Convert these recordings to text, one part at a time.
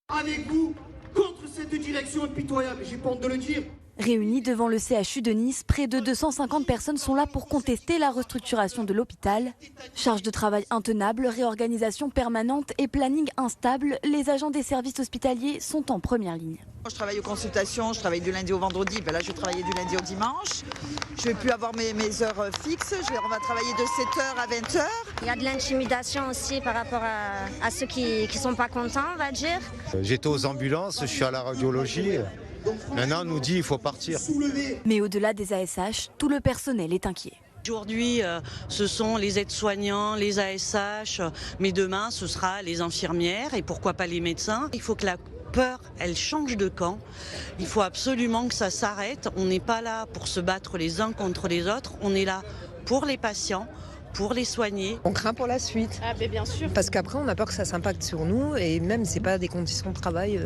avec vous contre cette direction impitoyable, j'ai pas honte de le dire. Réunis devant le CHU de Nice, près de 250 personnes sont là pour contester la restructuration de l'hôpital. Charge de travail intenable, réorganisation permanente et planning instable, les agents des services hospitaliers sont en première ligne. Je travaille aux consultations, je travaille du lundi au vendredi. Là, je vais travailler du lundi au dimanche. Je ne vais plus avoir mes heures fixes. On va travailler de 7h à 20h. Il y a de l'intimidation aussi par rapport à ceux qui ne sont pas contents, on va dire. J'étais aux ambulances, je suis à la radiologie. Maintenant, on nous dit qu'il faut partir. Mais au-delà des ASH, tout le personnel est inquiet. Aujourd'hui, ce sont les aides-soignants, les ASH, mais demain, ce sera les infirmières et pourquoi pas les médecins. Il faut que la peur, elle change de camp. Il faut absolument que ça s'arrête. On n'est pas là pour se battre les uns contre les autres. On est là pour les patients, pour les soigner. On craint pour la suite. Ah ben bien sûr. Parce qu'après, on a peur que ça s'impacte sur nous et même, c'est pas des conditions de travail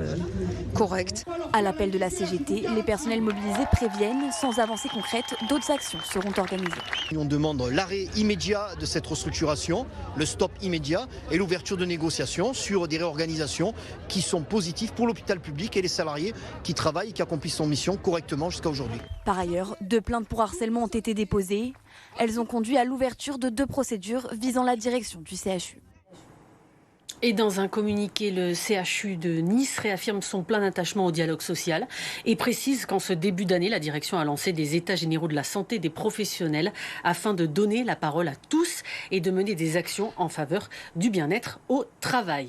correctes. À l'appel de la CGT, les personnels mobilisés préviennent, sans avancée concrète, d'autres actions seront organisées. On demande l'arrêt immédiat de cette restructuration, le stop immédiat et l'ouverture de négociations sur des réorganisations qui sont positives pour l'hôpital public et les salariés qui travaillent et qui accomplissent leur mission correctement jusqu'à aujourd'hui. Par ailleurs, 2 plaintes pour harcèlement ont été déposées. Elles ont conduit à l'ouverture de 2 procédures visant la direction du CHU. Et dans un communiqué, le CHU de Nice réaffirme son plein attachement au dialogue social et précise qu'en ce début d'année, la direction a lancé des états généraux de la santé des professionnels afin de donner la parole à tous et de mener des actions en faveur du bien-être au travail.